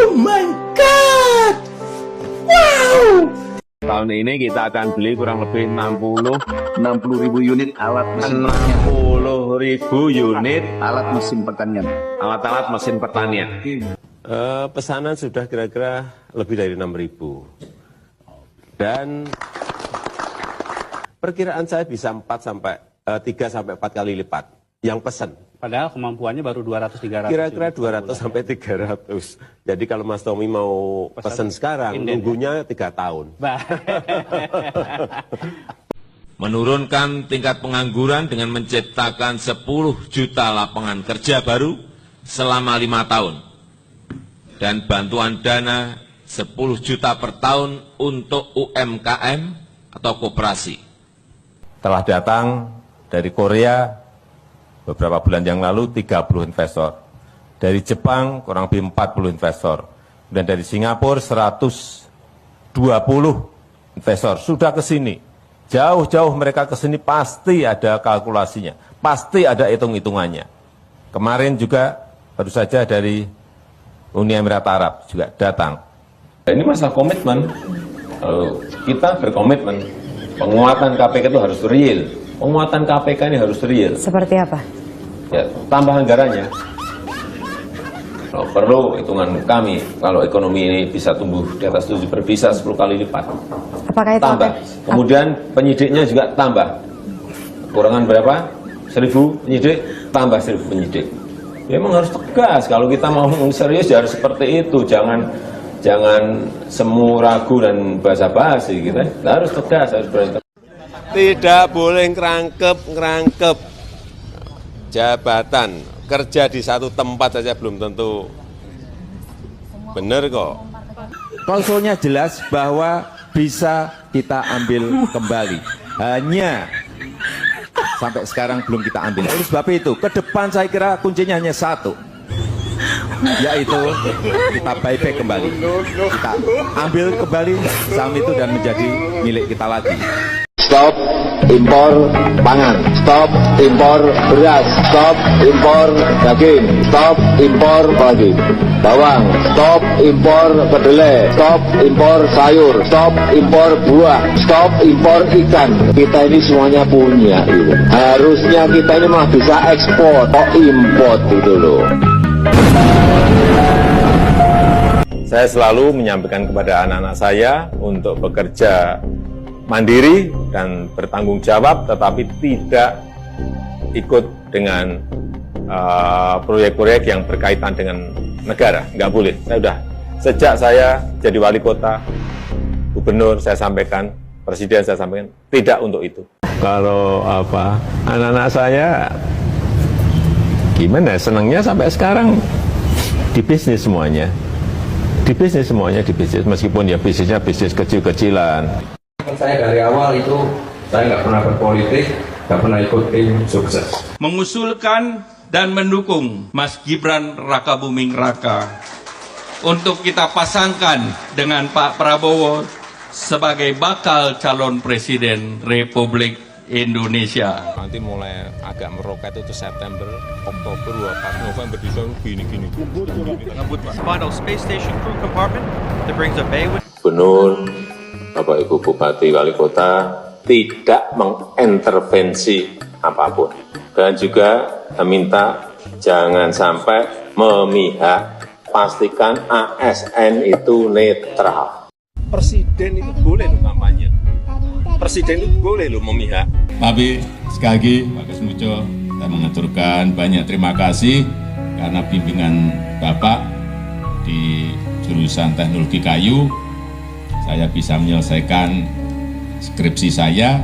Oh my God! Wow! Tahun ini kita akan beli kurang lebih 60.000 unit alat mesin 60.000 unit alat mesin pertanian. alat-alat mesin pertanian. Pesanan sudah kira-kira lebih dari 6.000. Dan perkiraan saya bisa 3 sampai 4 kali lipat yang pesan. Padahal kemampuannya baru 200-300. Kira-kira 200 sampai 300. Jadi kalau Mas Tommy mau pesan sekarang, nunggunya 3 tahun. Menurunkan tingkat pengangguran dengan menciptakan 10 juta lapangan kerja baru selama 5 tahun. Dan bantuan dana 10 juta per tahun untuk UMKM atau koperasi. Telah datang dari Korea beberapa bulan yang lalu 30 investor. Dari Jepang kurang lebih 40 investor. Dan dari Singapura 120 investor sudah ke sini. Jauh-jauh mereka ke sini pasti ada kalkulasinya, pasti ada hitung-hitungannya. Kemarin juga baru saja dari Uni Emirat Arab juga datang. Ini masalah komitmen. Kita berkomitmen, penguatan KPK itu harus real. Penguatan KPK ini harus real. Seperti apa? Ya, tambah anggarannya. Kalau perlu hitungan kami, kalau ekonomi ini bisa tumbuh di atas 7 bisa 10 kali lipat. Apakah itu tambah. Kemudian penyidiknya juga tambah. Kurangan berapa? 1.000 penyidik, tambah 1.000 penyidik. Ya, memang harus tegas. Kalau kita mau serius ya harus seperti itu. Jangan semu ragu dan basa-basi. Kita harus tegas, harus berani. Tidak boleh ngerangkep jabatan. Kerja di satu tempat saja belum tentu benar kok. Klausulnya jelas bahwa bisa kita ambil kembali. Hanya sampai sekarang belum kita ambil. Oleh sebab itu, ke depan saya kira kuncinya hanya satu. Yaitu kita buyback kembali. Kita ambil kembali saham itu dan menjadi milik kita lagi. Stop impor pangan, stop impor beras, stop impor daging, stop impor lagi bawang, stop impor kedelai, stop impor sayur, stop impor buah, stop impor ikan. Kita ini semuanya punya gitu. Harusnya kita ini malah bisa ekspor, kok import gitu loh. Saya selalu menyampaikan kepada anak-anak saya untuk bekerja mandiri dan bertanggung jawab, tetapi tidak ikut dengan proyek-proyek yang berkaitan dengan negara. Nggak boleh. Sejak saya jadi wali kota, gubernur, saya sampaikan, presiden saya sampaikan, tidak untuk itu. Kalau anak-anak saya gimana? Senangnya sampai sekarang di bisnis semuanya. Di bisnis meskipun ya bisnisnya bisnis kecil-kecilan. Saya dari awal itu saya nggak pernah berpolitik, nggak pernah ikut tim sukses. Mengusulkan dan mendukung Mas Gibran Rakabuming Raka untuk kita pasangkan dengan Pak Prabowo sebagai bakal calon presiden Republik Indonesia. Nanti mulai agak meroket itu September, Oktober, November, Desember, gini-gini. Final space station crew compartment that brings a bay with Gubernur, Bapak Ibu Bupati, Wali Kota tidak mengintervensi apapun. Dan juga minta jangan sampai memihak, pastikan ASN itu netral. Presiden itu boleh loh kampanye. Presiden itu boleh loh memihak. Tapi sekali lagi Pak Kesmujo, saya mengaturkan banyak terima kasih karena bimbingan Bapak di jurusan teknologi kayu. Saya bisa menyelesaikan skripsi saya,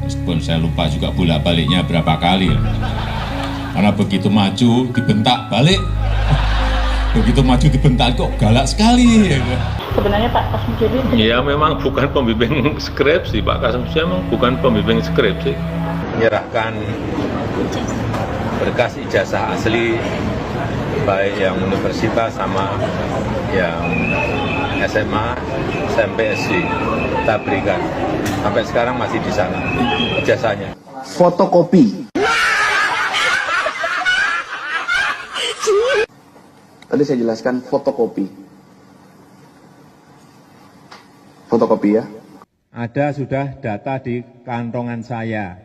meskipun saya lupa juga bolak-baliknya berapa kali. Karena begitu maju, dibentak balik. Begitu maju dibentak, kok galak sekali. Sebenarnya Pak Kasmujo ini... Ya memang bukan pembimbing skripsi, Pak Kasmujo memang bukan pembimbing skripsi. Menyerahkan berkas ijazah asli, baik yang universitas sama yang SMA, SMP, SD, kita berikan. Sampai sekarang masih di sana ijazahnya. Fotokopi. Tadi saya jelaskan fotokopi. Fotokopi ya. Ada sudah data di kantongan saya.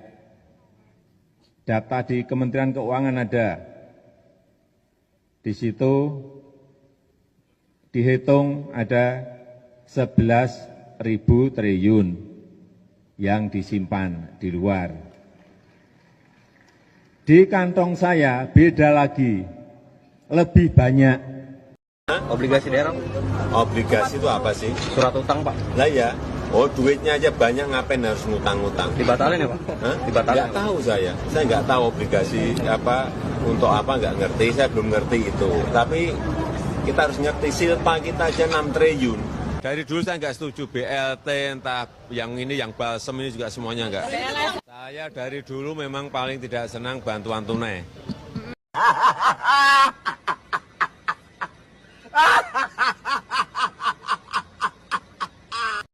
Data di Kementerian Keuangan ada. Di situ dihitung ada 11.000 triliun yang disimpan di luar. Di kantong saya beda lagi, lebih banyak. Obligasi daerah, Obligasi itu apa sih? surat utang Pak. Lah ya, oh duitnya aja banyak, ngapain harus ngutang-ngutang? Dibatalin ya Pak? Hah? Dibatalin. Nggak tahu saya nggak tahu obligasi apa, untuk apa nggak ngerti, saya belum ngerti itu. Tapi kita harus ngerti silpa kita aja 6 triliun. Dari dulu saya nggak setuju BLT, entah yang ini, yang balsem ini juga semuanya nggak. Saya dari dulu memang paling tidak senang bantuan tunai.